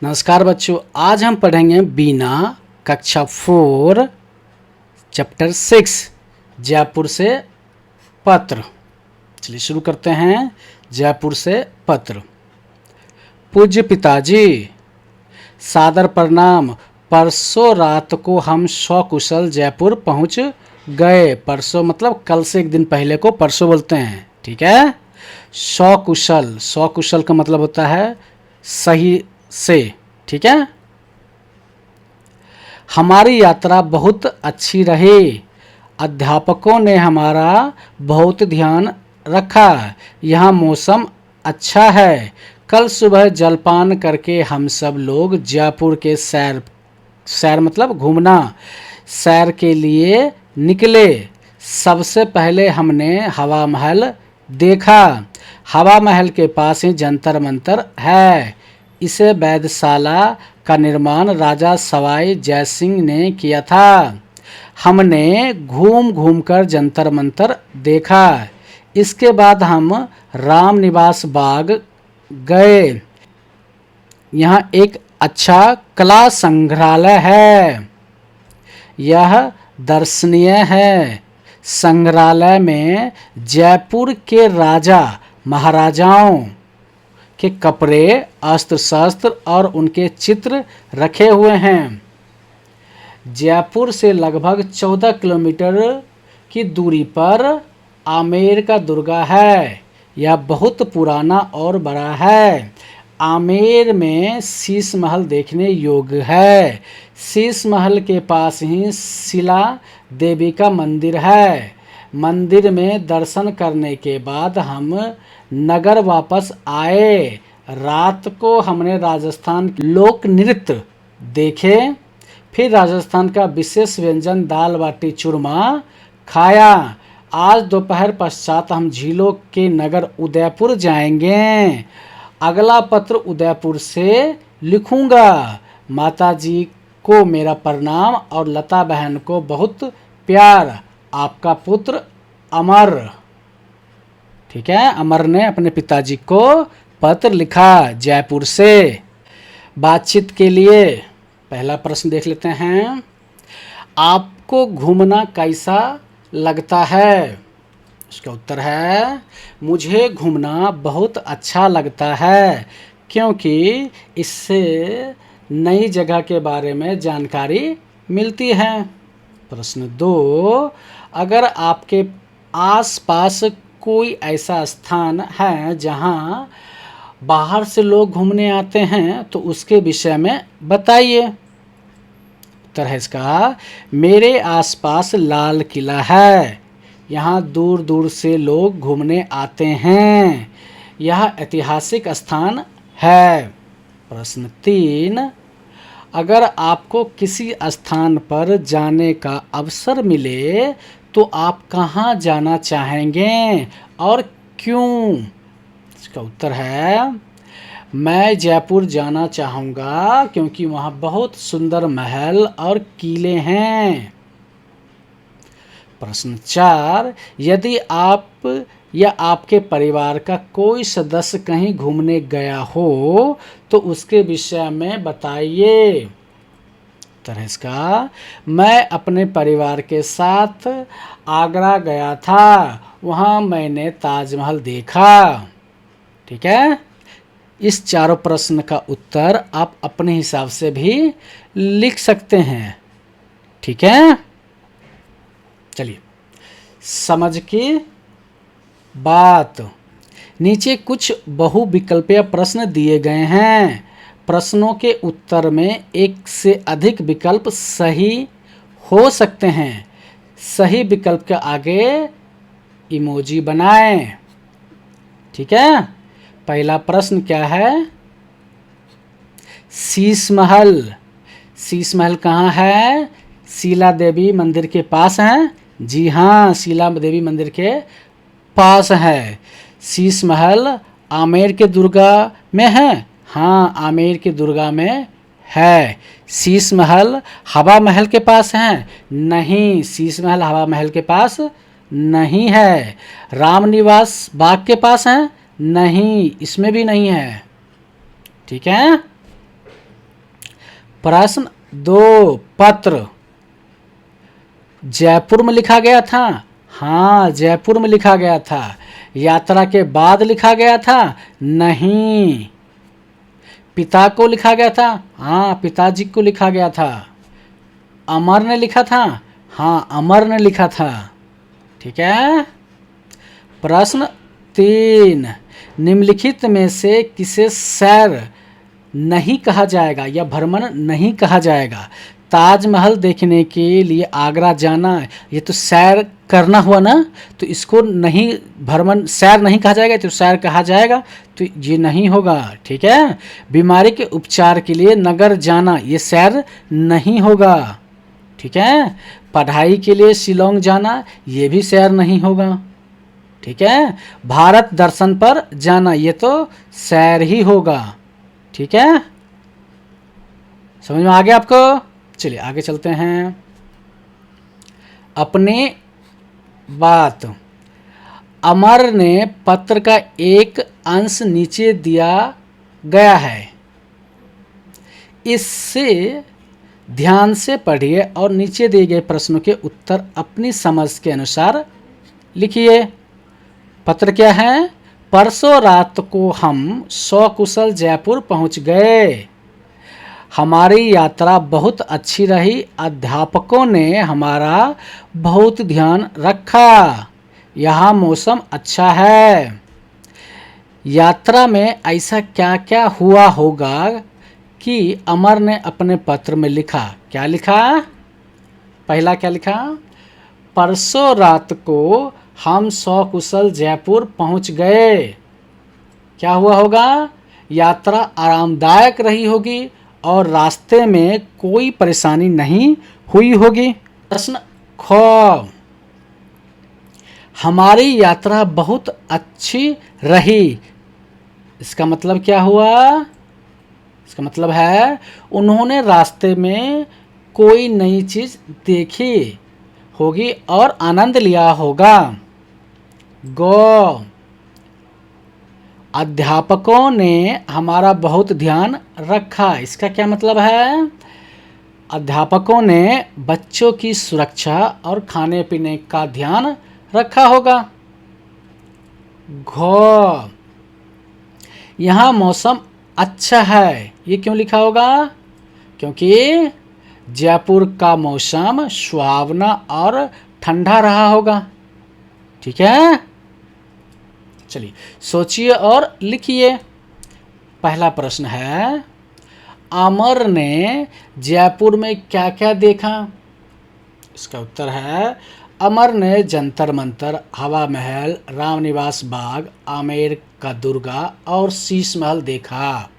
नमस्कार बच्चों, आज हम पढ़ेंगे बीना कक्षा 4 चैप्टर 6 जयपुर से पत्र। चलिए शुरू करते हैं। जयपुर से पत्र। पूज्य पिताजी, सादर प्रणाम। परसों रात को हम सकुशल जयपुर पहुंच गए। परसों मतलब कल से एक दिन पहले को परसों बोलते हैं, ठीक है। सकुशल, सकुशल का मतलब होता है सही से, ठीक है। हमारी यात्रा बहुत अच्छी रही। अध्यापकों ने हमारा बहुत ध्यान रखा। यहाँ मौसम अच्छा है। कल सुबह जलपान करके हम सब लोग जयपुर के सैर सैर मतलब घूमना सैर के लिए निकले। सबसे पहले हमने हवा महल देखा। हवा महल के पास ही जंतर मंतर है। इसे वैधशाला का निर्माण राजा सवाई जयसिंह ने किया था। हमने घूम घूम कर जंतर मंतर देखा। इसके बाद हम रामनिवास बाग गए। यहाँ एक अच्छा कला संग्रहालय है। यह दर्शनीय है। संग्रहालय में जयपुर के राजा महाराजाओं के कपड़े, अस्त्र शस्त्र और उनके चित्र रखे हुए हैं। जयपुर से लगभग 14 किलोमीटर की दूरी पर आमेर का दुर्गा है। यह बहुत पुराना और बड़ा है। आमेर में शीश महल देखने योग्य है। शीश महल के पास ही शिला देवी का मंदिर है। मंदिर में दर्शन करने के बाद हम नगर वापस आए। रात को हमने राजस्थान लोक नृत्य देखे। फिर राजस्थान का विशेष व्यंजन दाल बाटी चूरमा खाया। आज दोपहर पश्चात हम झीलों के नगर उदयपुर जाएंगे। अगला पत्र उदयपुर से लिखूंगा। माता जी को मेरा प्रणाम और लता बहन को बहुत प्यार। आपका पुत्र अमर। ठीक है, अमर ने अपने पिताजी को पत्र लिखा जयपुर से। बातचीत के लिए पहला प्रश्न देख लेते हैं। आपको घूमना कैसा लगता है? इसका उत्तर है, मुझे घूमना बहुत अच्छा लगता है क्योंकि इससे नई जगह के बारे में जानकारी मिलती है। प्रश्न 2, अगर आपके आसपास कोई ऐसा स्थान है जहां बाहर से लोग घूमने आते हैं तो उसके विषय में बताइए। उत्तर है इसका, मेरे आसपास लाल किला है। यहाँ दूर दूर से लोग घूमने आते हैं। यह ऐतिहासिक स्थान है। प्रश्न 3, अगर आपको किसी स्थान पर जाने का अवसर मिले तो आप कहाँ जाना चाहेंगे और क्यों? इसका उत्तर है, मैं जयपुर जाना चाहूँगा क्योंकि वहाँ बहुत सुंदर महल और किले हैं। प्रश्न 4, यदि आप या आपके परिवार का कोई सदस्य कहीं घूमने गया हो तो उसके विषय में बताइए। उत्तर है इसका, मैं अपने परिवार के साथ आगरा गया था। वहाँ मैंने ताजमहल देखा। ठीक है, इस चारों प्रश्न का उत्तर आप अपने हिसाब से भी लिख सकते हैं। ठीक है, चलिए समझ की बात। नीचे कुछ बहुविकल्पीय प्रश्न दिए गए हैं। प्रश्नों के उत्तर में एक से अधिक विकल्प सही हो सकते हैं। सही विकल्प के आगे इमोजी बनाएं। ठीक है, पहला प्रश्न क्या है? शीश महल। शीश महल कहाँ है? शीला देवी मंदिर के पास है। जी हाँ, शीला देवी मंदिर के पास है। शीश महल आमेर के दुर्गा में है। हाँ, आमेर के दुर्गा में है। शीश महल हवा महल के पास है। नहीं, शीश महल हवा महल के पास नहीं है। रामनिवास बाग के पास है। नहीं, इसमें भी नहीं है। ठीक है, प्रश्न 2, पत्र जयपुर में लिखा गया था? हाँ, जयपुर में लिखा गया था। यात्रा के बाद लिखा गया था? नहीं। पिता को लिखा गया था? हाँ, पिताजी को लिखा गया था। अमर ने लिखा था? हाँ, अमर ने लिखा था। ठीक है। प्रश्न 3, निम्नलिखित में से किसे सैर नहीं कहा जाएगा या भ्रमण नहीं कहा जाएगा? ताजमहल देखने के लिए आगरा जाना, ये तो सैर करना हुआ ना, तो इसको नहीं भ्रमण सैर नहीं कहा जाएगा, तो सैर कहा जाएगा, तो ये नहीं होगा। ठीक है। बीमारी के उपचार के लिए नगर जाना, ये सैर नहीं होगा। ठीक है। पढ़ाई के लिए शिलोंग जाना, ये भी सैर नहीं होगा। ठीक है। भारत दर्शन पर जाना, ये तो सैर ही होगा। ठीक है। समझ में आ गया आपको? चलिए आगे चलते हैं। अपनी बात। अमर ने पत्र का एक अंश नीचे दिया गया है, इससे ध्यान से पढ़िए और नीचे दिए गए प्रश्नों के उत्तर अपनी समझ के अनुसार लिखिए। पत्र क्या है? परसों रात को हम सकुशल जयपुर पहुंच गए। हमारी यात्रा बहुत अच्छी रही। अध्यापकों ने हमारा बहुत ध्यान रखा। यहाँ मौसम अच्छा है। यात्रा में ऐसा क्या क्या हुआ होगा कि अमर ने अपने पत्र में लिखा? क्या लिखा? पहला क्या लिखा? परसों रात को हम सकुशल जयपुर पहुंच गए। क्या हुआ होगा? यात्रा आरामदायक रही होगी और रास्ते में कोई परेशानी नहीं हुई होगी। प्रश्न ख, हमारी यात्रा बहुत अच्छी रही, इसका मतलब क्या हुआ? इसका मतलब है उन्होंने रास्ते में कोई नई चीज देखी होगी और आनंद लिया होगा। गो, अध्यापकों ने हमारा बहुत ध्यान रखा, इसका क्या मतलब है? अध्यापकों ने बच्चों की सुरक्षा और खाने पीने का ध्यान रखा होगा। घ, यहाँ मौसम अच्छा है, ये क्यों लिखा होगा? क्योंकि जयपुर का मौसम सुहावना और ठंडा रहा होगा। ठीक है। चलिए सोचिए और लिखिए। पहला प्रश्न है, अमर ने जयपुर में क्या क्या देखा? इसका उत्तर है, अमर ने जंतर मंतर, हवा महल, रामनिवास बाग, आमेर का दुर्गा और शीश महल देखा।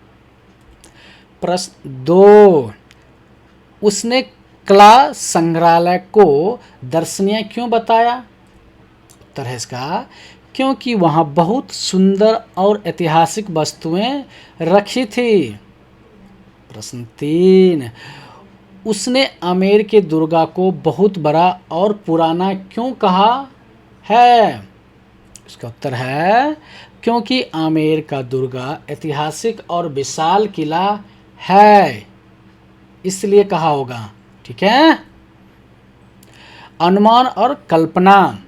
प्रश्न 2, उसने कला संग्रहालय को दर्शनीय क्यों बताया? उत्तर है इसका, क्योंकि वहाँ बहुत सुंदर और ऐतिहासिक वस्तुएं रखी थी। प्रश्न 3, उसने आमेर के दुर्गा को बहुत बड़ा और पुराना क्यों कहा है? इसका उत्तर है, क्योंकि आमेर का दुर्गा ऐतिहासिक और विशाल किला है, इसलिए कहा होगा। ठीक है। अनुमान और कल्पना।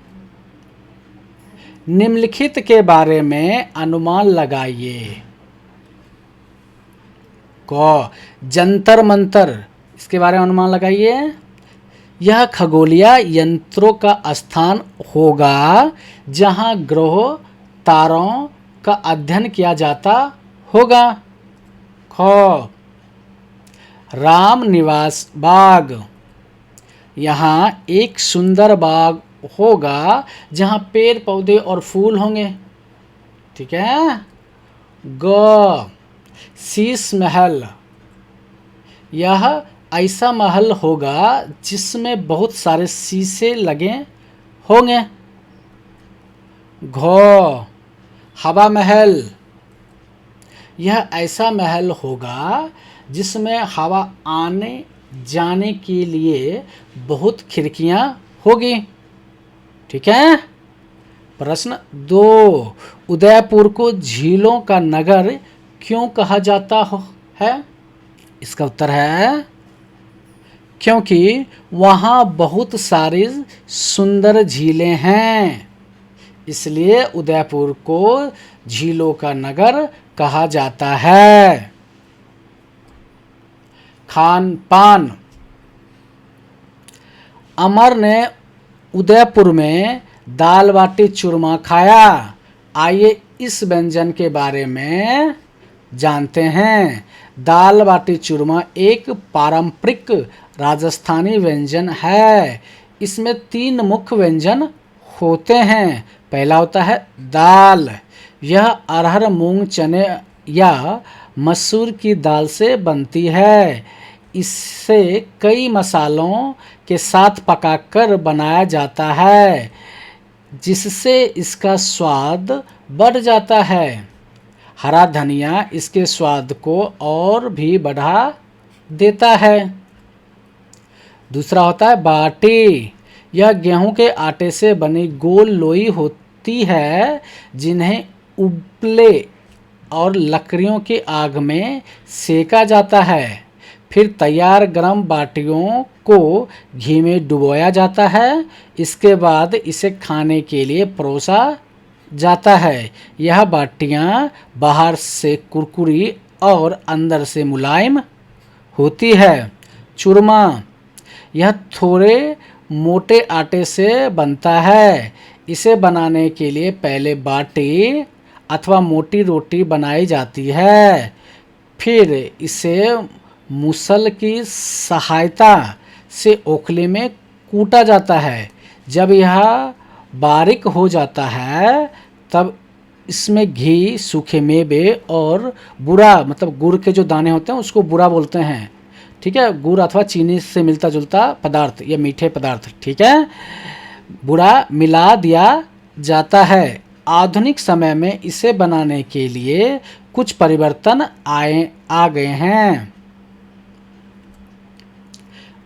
निम्नलिखित के बारे में अनुमान लगाइए। क, जंतर मंतर, इसके बारे में अनुमान लगाइए। यह खगोलीय यंत्रों का स्थान होगा जहां ग्रहों तारों का अध्ययन किया जाता होगा। ख, राम निवास बाग, यहाँ एक सुंदर बाग होगा जहाँ पेड़ पौधे और फूल होंगे। ठीक है। ग, शीश महल, यह ऐसा महल होगा जिसमें बहुत सारे शीशे लगे होंगे। घ, हवा महल, यह ऐसा महल होगा जिसमें हवा आने जाने के लिए बहुत खिड़कियां होगी। ठीक है। प्रश्न 2, उदयपुर को झीलों का नगर क्यों कहा जाता है? इसका उत्तर है क्योंकि वहाँ बहुत सारी सुंदर झीलें हैं, इसलिए उदयपुर को झीलों का नगर कहा जाता है। खान पान। अमर ने उदयपुर में दाल बाटी चूरमा खाया। आइए इस व्यंजन के बारे में जानते हैं। दाल बाटी चूरमा एक पारंपरिक राजस्थानी व्यंजन है। इसमें 3 मुख्य व्यंजन होते हैं। पहला होता है दाल। यह अरहर, मूंग, चने या मसूर की दाल से बनती है। इसे कई मसालों के साथ पकाकर बनाया जाता है, जिससे इसका स्वाद बढ़ जाता है। हरा धनिया इसके स्वाद को और भी बढ़ा देता है। दूसरा होता है बाटी। यह गेहूं के आटे से बनी गोल लोई होती है, जिन्हें उपले और लकड़ियों की आग में सेका जाता है। फिर तैयार गरम बाटियों को घी में डुबोया जाता है। इसके बाद इसे खाने के लिए परोसा जाता है। यह बाटियां बाहर से कुरकुरी और अंदर से मुलायम होती है। चूरमा। यह थोड़े मोटे आटे से बनता है। इसे बनाने के लिए पहले बाटी अथवा मोटी रोटी बनाई जाती है, फिर इसे मुसल की सहायता से ओखली में कूटा जाता है। जब यह बारीक हो जाता है तब इसमें घी, सूखे मेवे और बुरा मतलब गुड़ के जो दाने होते हैं उसको बुरा बोलते हैं। ठीक है, गुड़ अथवा चीनी से मिलता जुलता पदार्थ या मीठे पदार्थ, ठीक है, बुरा मिला दिया जाता है। आधुनिक समय में इसे बनाने के लिए कुछ परिवर्तन आ गए हैं।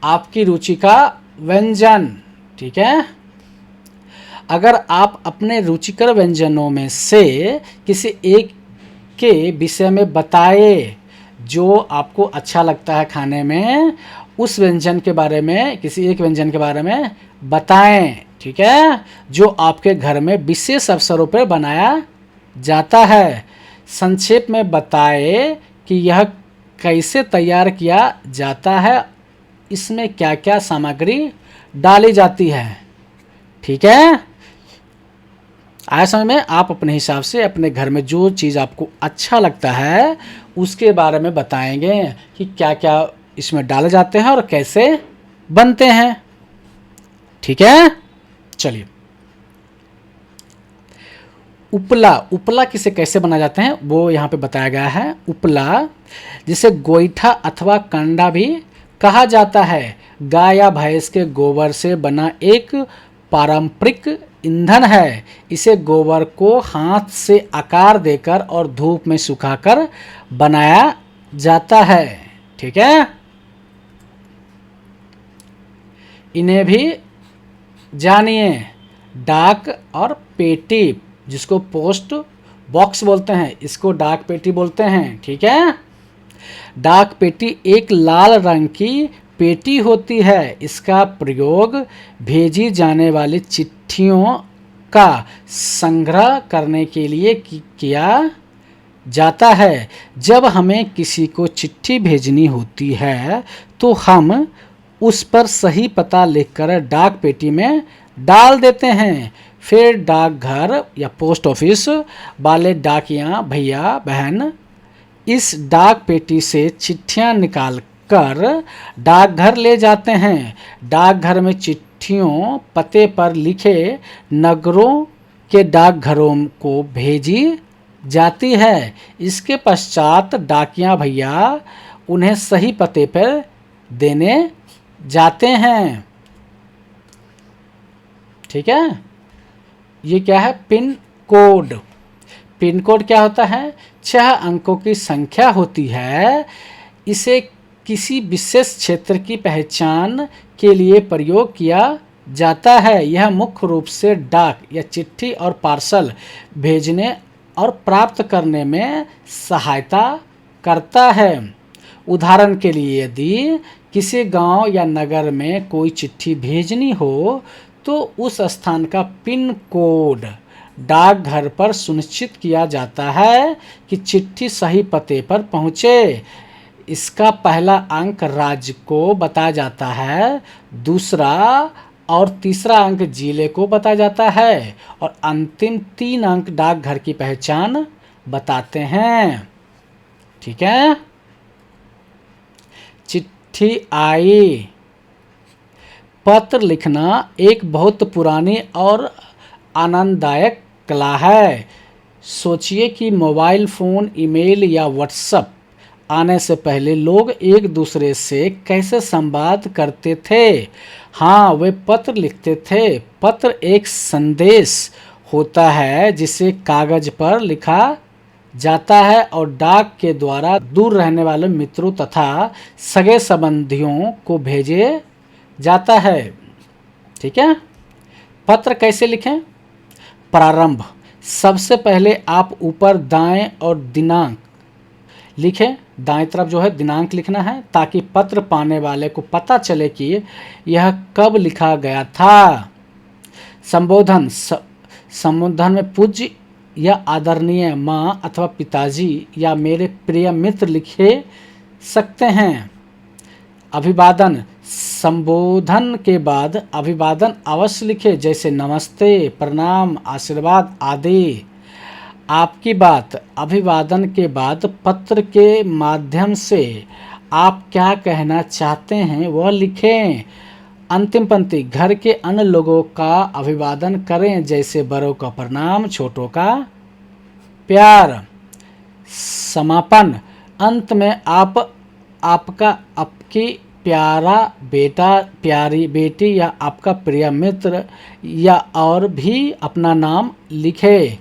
आपकी रुचि का व्यंजन। ठीक है, अगर आप अपने रुचिकर व्यंजनों में से किसी एक के विषय में बताएं जो आपको अच्छा लगता है खाने में, उस व्यंजन के बारे में, किसी एक व्यंजन के बारे में बताएं। ठीक है, जो आपके घर में विशेष अवसरों पर बनाया जाता है। संक्षेप में बताएं कि यह कैसे तैयार किया जाता है, इसमें क्या क्या सामग्री डाली जाती है। ठीक है, आया समझ में? आप अपने हिसाब से अपने घर में जो चीज़ आपको अच्छा लगता है उसके बारे में बताएंगे कि क्या क्या इसमें डाले जाते हैं और कैसे बनते हैं। ठीक है, चलिए। उपला। उपला किसे कैसे बनाए जाते हैं वो यहाँ पे बताया गया है। उपला, जिसे गोईठा अथवा कंडा भी कहा जाता है, गाय या भैंस के गोबर से बना एक पारंपरिक ईंधन है। इसे गोबर को हाथ से आकार देकर और धूप में सुखाकर बनाया जाता है। ठीक है, इन्हें भी जानिए। डाक और पेटी, जिसको पोस्ट बॉक्स बोलते हैं, इसको डाक पेटी बोलते हैं। ठीक है, डाक पेटी एक लाल रंग की पेटी होती है। इसका प्रयोग भेजी जाने वाली चिट्ठियों का संग्रह करने के लिए किया जाता है। जब हमें किसी को चिट्ठी भेजनी होती है तो हम उस पर सही पता लिखकर डाक पेटी में डाल देते हैं। फिर डाकघर या पोस्ट ऑफिस वाले डाकिया भैया बहन इस डाक पेटी से चिट्ठियां निकाल कर डाकघर ले जाते हैं। डाकघर में चिट्ठियों पते पर लिखे नगरों के डाकघरों को भेजी जाती है। इसके पश्चात डाकिया भैया उन्हें सही पते पर देने जाते हैं। ठीक है, ये क्या है? Pin code. पिन कोड क्या होता है? 6 अंकों की संख्या होती है। इसे किसी विशेष क्षेत्र की पहचान के लिए प्रयोग किया जाता है। यह मुख्य रूप से डाक या चिट्ठी और पार्सल भेजने और प्राप्त करने में सहायता करता है। उदाहरण के लिए यदि किसी गांव या नगर में कोई चिट्ठी भेजनी हो तो उस स्थान का पिन कोड डाकघर पर सुनिश्चित किया जाता है कि चिट्ठी सही पते पर पहुंचे। इसका पहला अंक राज्य को बताया जाता है, दूसरा और तीसरा अंक जिले को बताया जाता है और अंतिम 3 अंक डाकघर की पहचान बताते हैं। ठीक है। चिट्ठी आई। पत्र लिखना एक बहुत पुरानी और आनंददायक कला है। सोचिए कि मोबाइल फ़ोन, ईमेल या व्हाट्सएप आने से पहले लोग एक दूसरे से कैसे संवाद करते थे। हाँ, वे पत्र लिखते थे। पत्र एक संदेश होता है जिसे कागज पर लिखा जाता है और डाक के द्वारा दूर रहने वाले मित्रों तथा सगे संबंधियों को भेजे जाता है। ठीक है। पत्र कैसे लिखें? प्रारंभ। सबसे पहले आप ऊपर दाएं और दिनांक लिखें। दाएं तरफ जो है दिनांक लिखना है ताकि पत्र पाने वाले को पता चले कि यह कब लिखा गया था। संबोधन। संबोधन में पूज्य या आदरणीय, माँ अथवा पिताजी या मेरे प्रिय मित्र लिखे सकते हैं। अभिवादन। संबोधन के बाद अभिवादन अवश्य लिखे, जैसे नमस्ते, प्रणाम, आशीर्वाद आदि। आपकी बात। अभिवादन के बाद पत्र के माध्यम से आप क्या कहना चाहते हैं वह लिखें। अंतिम पंक्ति। घर के अन्य लोगों का अभिवादन करें, जैसे बड़ों का प्रणाम, छोटों का प्यार। समापन। अंत में आपका, आपकी प्यारा बेटा, प्यारी बेटी या आपका प्रिय मित्र या और भी अपना नाम लिखे।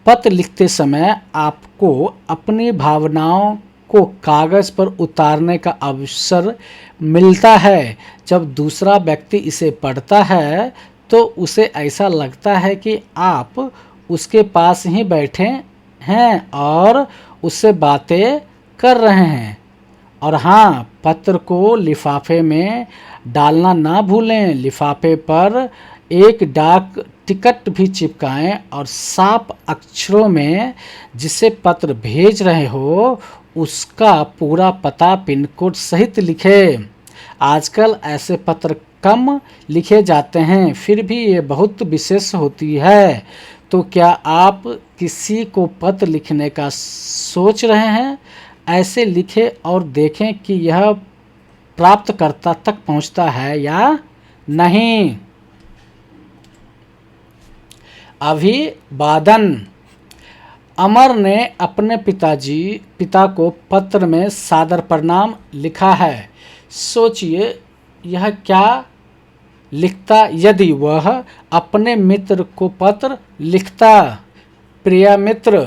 पत्र लिखते समय आपको अपनी भावनाओं को कागज पर उतारने का अवसर मिलता है। जब दूसरा व्यक्ति इसे पढ़ता है तो उसे ऐसा लगता है कि आप उसके पास ही बैठे हैं और उससे बातें कर रहे हैं। और हाँ, पत्र को लिफाफे में डालना ना भूलें। लिफाफे पर एक डाक टिकट भी चिपकाएं और साफ अक्षरों में जिसे पत्र भेज रहे हो उसका पूरा पता पिन कोड सहित लिखें। आजकल ऐसे पत्र कम लिखे जाते हैं, फिर भी ये बहुत विशेष होती है। तो क्या आप किसी को पत्र लिखने का सोच रहे हैं? ऐसे लिखें और देखें कि यह प्राप्तकर्ता तक पहुंचता है या नहीं। अभिवादन। अमर ने अपने पिता को पत्र में सादर प्रणाम लिखा है। सोचिए यह क्या लिखता यदि वह अपने मित्र को पत्र लिखता। प्रिय मित्र।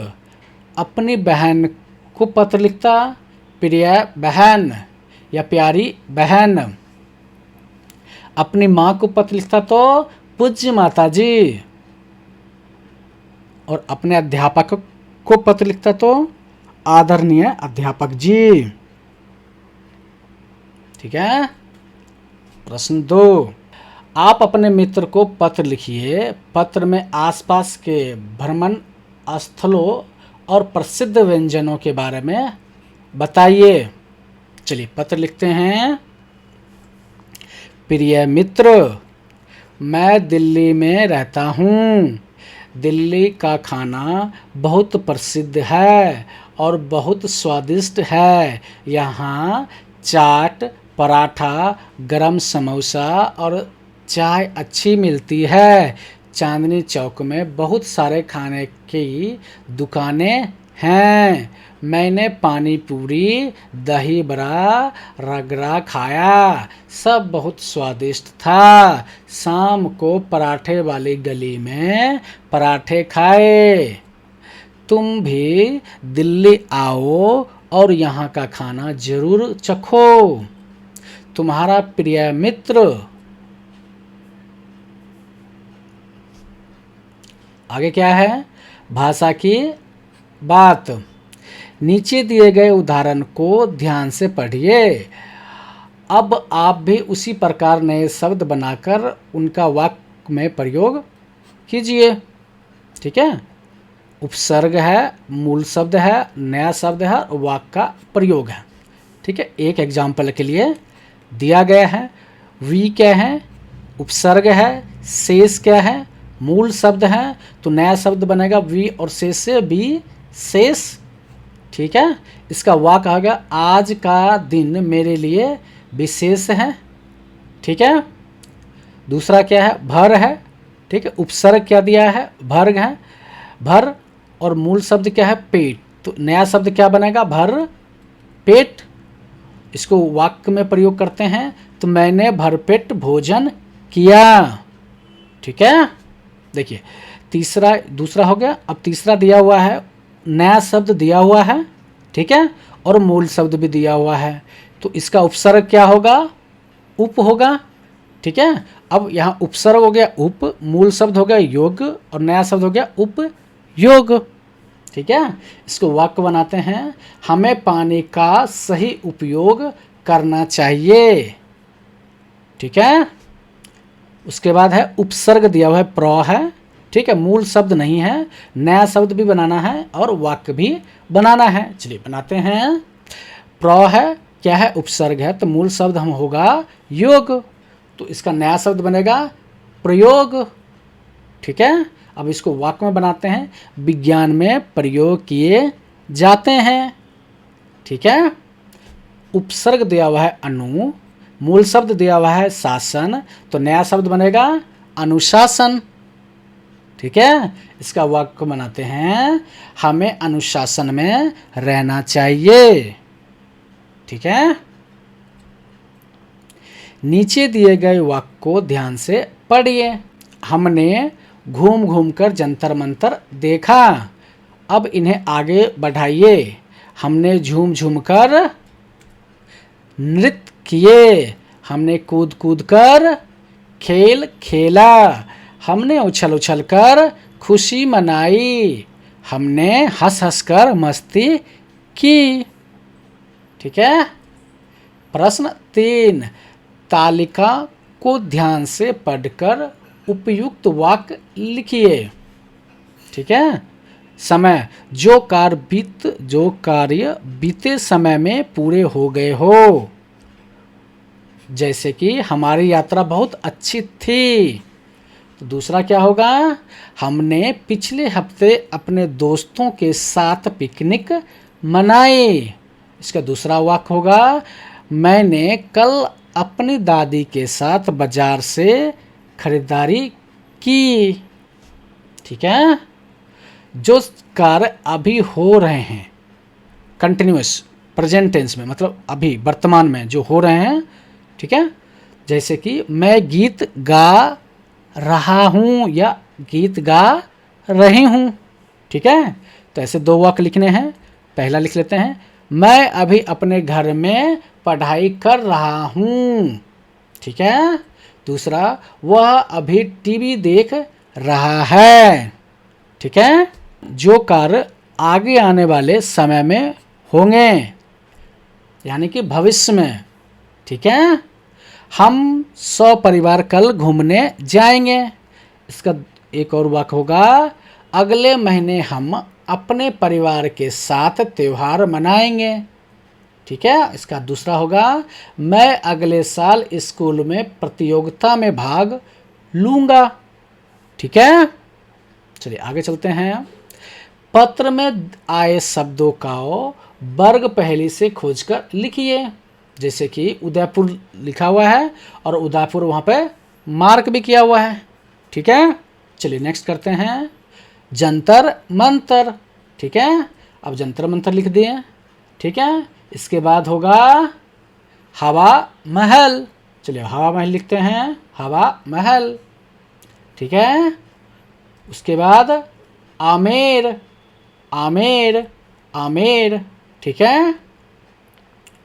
अपनी बहन को पत्र लिखता, प्रिय बहन या प्यारी बहन। अपनी माँ को पत्र लिखता तो पूज्य माता जी। और अपने अध्यापक को पत्र लिखता तो आदरणीय अध्यापक जी। ठीक है। प्रश्न 2। आप अपने मित्र को पत्र लिखिए। पत्र में आसपास के भ्रमण स्थलों और प्रसिद्ध व्यंजनों के बारे में बताइए। चलिए पत्र लिखते हैं। प्रिय मित्र, मैं दिल्ली में रहता हूँ। दिल्ली का खाना बहुत प्रसिद्ध है और बहुत स्वादिष्ट है। यहाँ चाट, पराठा, गरम समोसा और चाय अच्छी मिलती है। चांदनी चौक में बहुत सारे खाने की दुकानें हैं। मैंने पानी पूरी, दही बड़ा, रगड़ा खाया, सब बहुत स्वादिष्ट था। शाम को पराठे वाली गली में पराठे खाए। तुम भी दिल्ली आओ और यहाँ का खाना जरूर चखो। तुम्हारा प्रिय मित्र। आगे क्या है? भाषा की बात। नीचे दिए गए उदाहरण को ध्यान से पढ़िए। अब आप भी उसी प्रकार नए शब्द बनाकर उनका वाक्य में प्रयोग कीजिए। ठीक है, उपसर्ग है, मूल शब्द है, नया शब्द है और वाक्य का प्रयोग है। ठीक है, एक एग्जाम्पल के लिए दिया गया है, वी क्या है, उपसर्ग है, शेष क्या है, मूल शब्द है, तो नया शब्द बनेगा वी और शेष से बी शेष। ठीक है, इसका वाक्य आ गया, आज का दिन मेरे लिए विशेष है। ठीक है, दूसरा क्या है, भर है। ठीक है, उपसर्ग क्या दिया है, भर्ग है, भर और मूल शब्द क्या है, पेट, तो नया शब्द क्या बनेगा, भर पेट। इसको वाक्य में प्रयोग करते हैं, तो मैंने भरपेट भोजन किया। ठीक है, देखिए दूसरा हो गया। अब तीसरा दिया हुआ है, नया शब्द दिया हुआ है। ठीक है, और मूल शब्द भी दिया हुआ है, तो इसका उपसर्ग क्या होगा, उप होगा। ठीक है, अब यहाँ उपसर्ग हो गया उप, मूल शब्द हो गया योग और नया शब्द हो गया उपयोग। ठीक है, इसको वाक्य बनाते हैं, हमें पानी का सही उपयोग करना चाहिए। ठीक है, उसके बाद है उपसर्ग दिया हुआ है, प्र है। ठीक है, मूल शब्द नहीं है, नया शब्द भी बनाना है और वाक्य भी बनाना है। चलिए बनाते हैं। प्र है, क्या है, उपसर्ग है, तो मूल शब्द हम होगा योग, तो इसका नया शब्द बनेगा प्रयोग। ठीक है, अब इसको वाक्य में बनाते हैं, विज्ञान में प्रयोग किए जाते हैं। ठीक है, उपसर्ग दिया हुआ है अनु, मूल शब्द दिया हुआ है शासन, तो नया शब्द बनेगा अनुशासन। ठीक है, इसका वाक्य बनाते हैं, हमें अनुशासन में रहना चाहिए। ठीक है, नीचे दिए गए वाक्य को ध्यान से पढ़िए। हमने घूम घूम कर जंतर मंतर देखा, अब इन्हें आगे बढ़ाइए। हमने झूम झूम कर नृत्य किए, हमने कूद कूद कर खेल खेला, हमने उछल उछल कर खुशी मनाई, हमने हंस हंस कर मस्ती की। ठीक है, प्रश्न 3, तालिका को ध्यान से पढ़कर उपयुक्त वाक्य लिखिए। ठीक है, समय, जो कार्य बीते समय में पूरे हो गए हो, जैसे कि हमारी यात्रा बहुत अच्छी थी। तो दूसरा क्या होगा, हमने पिछले हफ्ते अपने दोस्तों के साथ पिकनिक मनाई। इसका दूसरा वाक्य होगा, मैंने कल अपनी दादी के साथ बाजार से खरीदारी की। ठीक है, जो कार्य अभी हो रहे हैं, कंटिन्यूअस प्रेजेंट टेंस में, मतलब अभी वर्तमान में जो हो रहे हैं। ठीक है, जैसे कि मैं गीत गा रहा हूँ या गीत गा रही हूँ। ठीक है, तो ऐसे दो वाक्य लिखने हैं। पहला लिख लेते हैं, मैं अभी अपने घर में पढ़ाई कर रहा हूँ। ठीक है, दूसरा, वह अभी टीवी देख रहा है। ठीक है, जो कार्य आगे आने वाले समय में होंगे, यानी कि भविष्य में। ठीक है, हम सपरिवार कल घूमने जाएंगे। इसका एक और वाक्य होगा, अगले महीने हम अपने परिवार के साथ त्यौहार मनाएंगे। ठीक है, इसका दूसरा होगा, मैं अगले साल स्कूल में प्रतियोगिता में भाग लूँगा। ठीक है, चलिए आगे चलते हैं। पत्र में आए शब्दों का वर्ग पहली से खोजकर लिखिए। जैसे कि उदयपुर लिखा हुआ है और उदयपुर वहाँ पे मार्क भी किया हुआ है। ठीक है, चलिए नेक्स्ट करते हैं, जंतर मंतर। ठीक है, अब जंतर मंतर लिख दिए। ठीक है, इसके बाद होगा हवा महल। चलिए हवा महल लिखते हैं, हवा महल। ठीक है, उसके बाद आमेर, आमेर, आमेर। ठीक है,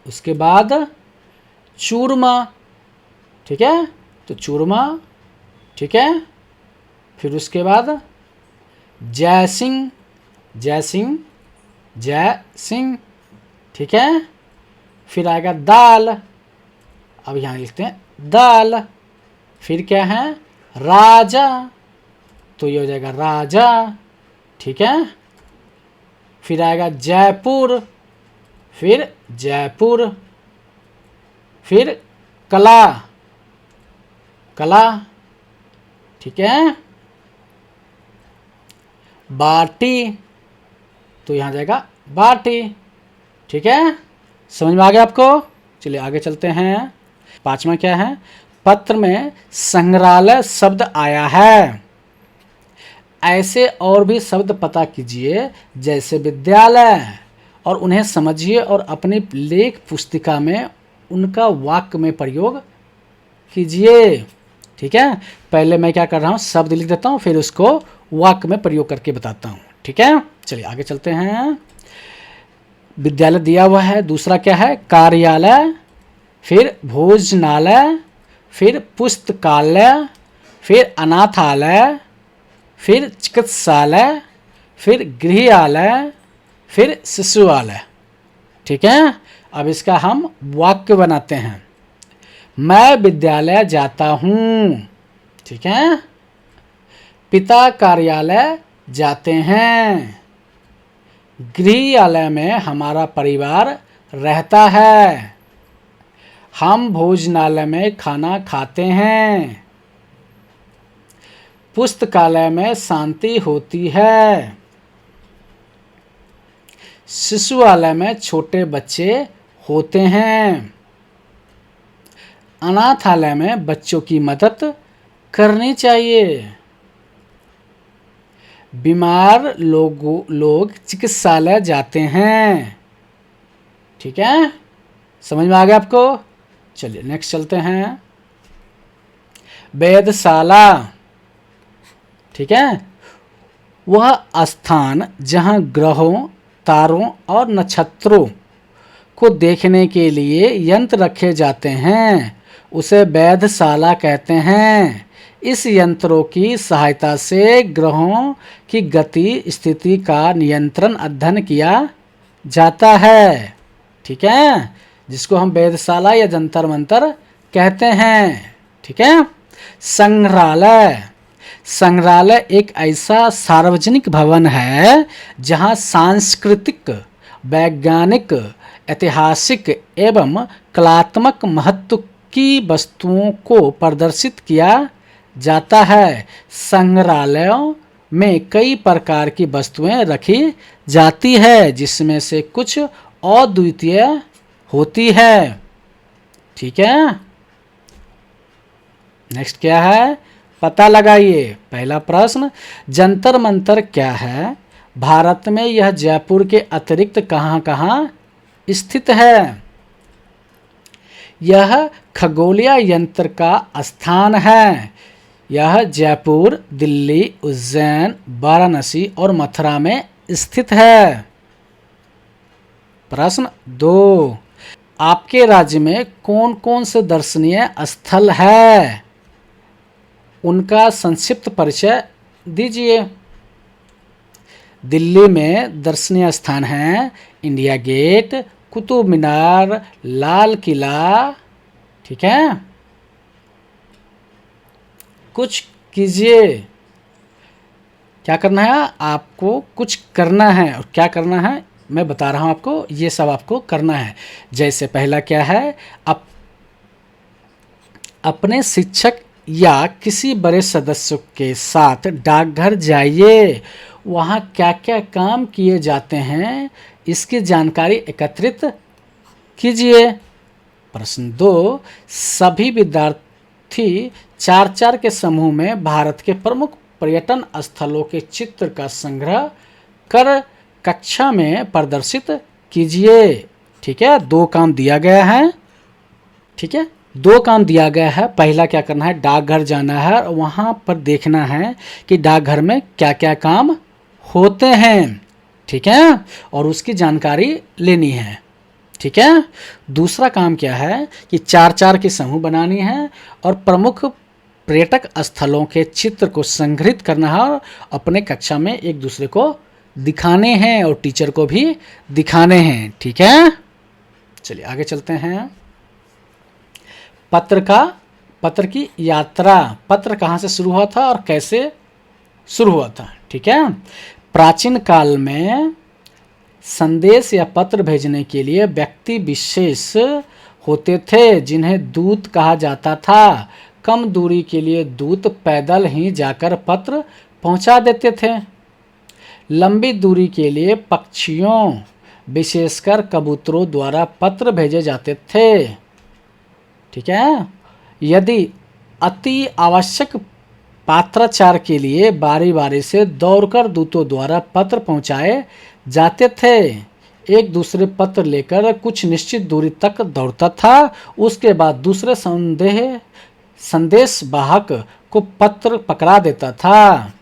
उसके बाद चूरमा। ठीक है, तो चूरमा। ठीक है, फिर उसके बाद जयसिंह, जयसिंह। जय सिंह, ठीक है। फिर आएगा दाल, अब यहाँ लिखते हैं दाल। फिर क्या है, राजा, तो ये हो जाएगा राजा, ठीक है। फिर आएगा जयपुर, फिर जयपुर। फिर कला, कला, ठीक है। बाटी, तो यहाँ जाएगा बाटी, ठीक है। समझ में आ गया आपको? चलिए आगे चलते हैं। पांचवा क्या है, पत्र में संग्रहालय शब्द आया है, ऐसे और भी शब्द पता कीजिए जैसे विद्यालय, और उन्हें समझिए और अपनी लेख पुस्तिका में उनका वाक्य में प्रयोग कीजिए, ठीक है। पहले मैं क्या कर रहा हूँ, शब्द लिख देता हूँ, फिर उसको वाक्य में प्रयोग करके बताता हूँ, ठीक है। चलिए आगे चलते हैं। विद्यालय दिया हुआ है, दूसरा क्या है, कार्यालय, फिर भोजनालय, फिर पुस्तकालय, फिर अनाथालय, फिर चिकित्सालय, फिर गृहालय, फिर शिशुआलय, ठीक है। अब इसका हम वाक्य बनाते हैं। मैं विद्यालय जाता हूँ, ठीक है। पिता कार्यालय जाते हैं, गृहालय में हमारा परिवार रहता है, हम भोजनालय में खाना खाते हैं, पुस्तकालय में शांति होती है, शिशुआलय में छोटे बच्चे होते हैं, अनाथालय में बच्चों की मदद करनी चाहिए, बीमार लोग चिकित्सालय जाते हैं, ठीक है। समझ में आ गया आपको? चलिए नेक्स्ट चलते हैं। वेधशाला, ठीक है, वह स्थान जहाँ ग्रहों, तारों और नक्षत्रों को देखने के लिए यंत्र रखे जाते हैं उसे वेधशाला कहते हैं। इस यंत्रों की सहायता से ग्रहों की गति स्थिति का नियंत्रण अध्ययन किया जाता है, ठीक है, जिसको हम वेधशाला या जंतर मंतर कहते हैं, ठीक है। संग्रहालय, संग्रहालय एक ऐसा सार्वजनिक भवन है जहां सांस्कृतिक, वैज्ञानिक, ऐतिहासिक एवं कलात्मक महत्व की वस्तुओं को प्रदर्शित किया जाता है। संग्रहालयों में कई प्रकार की वस्तुएं रखी जाती है जिसमें से कुछ अद्वितीय होती है, ठीक है। नेक्स्ट क्या है, पता लगाइए। पहला प्रश्न, जंतर मंतर क्या है? भारत में यह जयपुर के अतिरिक्त कहाँ कहाँ स्थित है? यह खगोलीय यंत्र का स्थान है। यह जयपुर, दिल्ली, उज्जैन, वाराणसी और मथुरा में स्थित है। प्रश्न 2, आपके राज्य में कौन कौन से दर्शनीय स्थल है? उनका संक्षिप्त परिचय दीजिए। दिल्ली में दर्शनीय स्थान हैं इंडिया गेट, कुतुब मीनार, लाल किला, ठीक है। कुछ कीजिए, क्या करना है आपको, कुछ करना है, और क्या करना है मैं बता रहा हूं आपको, ये सब आपको करना है। जैसे पहला क्या है, अपने शिक्षक या किसी बड़े सदस्य के साथ डाकघर जाइए, वहाँ क्या क्या काम किए जाते हैं इसकी जानकारी एकत्रित कीजिए। प्रश्न 2, सभी विद्यार्थी 4-4 के समूह में भारत के प्रमुख पर्यटन स्थलों के चित्र का संग्रह कर कक्षा में प्रदर्शित कीजिए, ठीक है। 2 काम दिया गया है, ठीक है, 2 काम दिया गया है। पहला क्या करना है, डाकघर जाना है और वहाँ पर देखना है कि डाकघर में क्या क्या काम होते हैं, ठीक है, और उसकी जानकारी लेनी है, ठीक है। दूसरा काम क्या है कि 4-4 के समूह बनानी है और प्रमुख पर्यटक स्थलों के चित्र को संग्रहित करना है और अपने कक्षा में एक दूसरे को दिखाने हैं और टीचर को भी दिखाने हैं। ठीक है, चलिए आगे चलते हैं। पत्र की यात्रा। पत्र कहाँ से शुरू हुआ था और कैसे शुरू हुआ था? ठीक है, प्राचीन काल में संदेश या पत्र भेजने के लिए व्यक्ति विशेष होते थे जिन्हें दूत कहा जाता था। कम दूरी के लिए दूत पैदल ही जाकर पत्र पहुंचा देते थे। लंबी दूरी के लिए पक्षियों विशेषकर कबूतरों द्वारा पत्र भेजे जाते थे। ठीक है, यदि अति आवश्यक पात्राचार के लिए बारी बारी से दौड़कर दूतों द्वारा पत्र पहुंचाए जाते थे। एक दूसरे पत्र लेकर कुछ निश्चित दूरी तक दौड़ता था, उसके बाद दूसरे संदेश वाहक को पत्र पकड़ा देता था।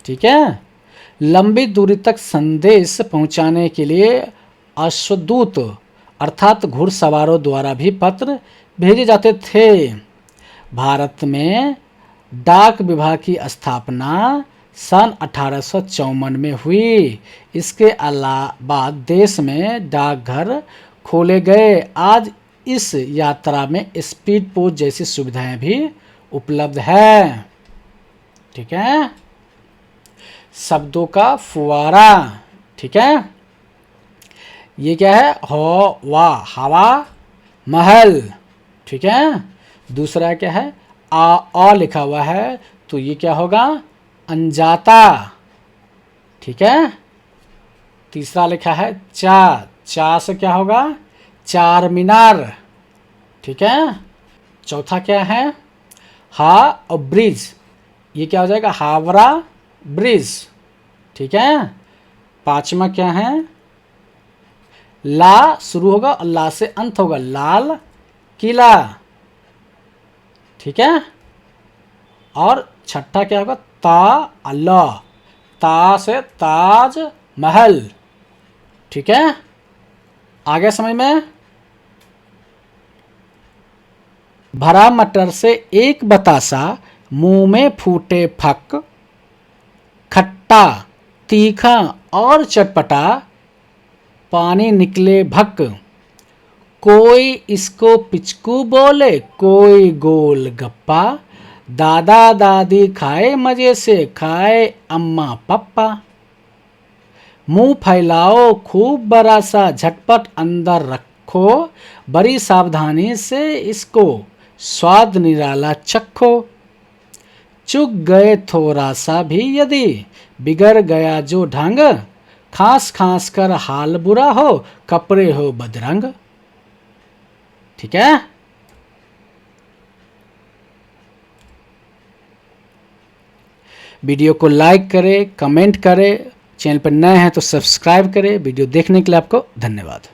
ठीक है, लंबी दूरी तक संदेश पहुंचाने के लिए अश्वदूत अर्थात घुड़सवारों द्वारा भी पत्र भेजे जाते थे। भारत में डाक विभाग की स्थापना सन 1854 में हुई। इसके अलावा देश में डाकघर खोले गए। आज इस यात्रा में स्पीड पोस्ट जैसी सुविधाएं भी उपलब्ध है। ठीक है, शब्दों का फुवारा। ठीक है, ये क्या है? हवा, महल। ठीक है, दूसरा क्या है? आ लिखा हुआ है तो ये क्या होगा? अनजाता। ठीक है, तीसरा लिखा है चा से क्या होगा? चार मीनार। ठीक है, चौथा क्या है? हा और ब्रिज, ये क्या हो जाएगा? हावड़ा ब्रिज। ठीक है, पांचवा क्या है? ला शुरू होगा और ला से अंत होगा, लाल किला। ठीक है, और छठा क्या होगा? ता से ताज महल। ठीक है, आगे समझ में? भरा मटर से एक बतासा, मुंह में फूटे फक, खट्टा तीखा और चटपटा, पानी निकले भक। कोई इसको पिचकू बोले, कोई गोल गप्पा, दादा दादी खाए मजे से, खाए अम्मा पप्पा। मुंह फैलाओ खूब बड़ा सा, झटपट अंदर रखो, बड़ी सावधानी से इसको स्वाद निराला चखो। चुक गए थोड़ा सा भी यदि, बिगड़ गया जो ढंग, खांस खांस कर हाल बुरा हो, कपड़े हो बदरंग। ठीक है, वीडियो को लाइक करें, कमेंट करें, चैनल पर नए हैं तो सब्सक्राइब करें। वीडियो देखने के लिए आपको धन्यवाद।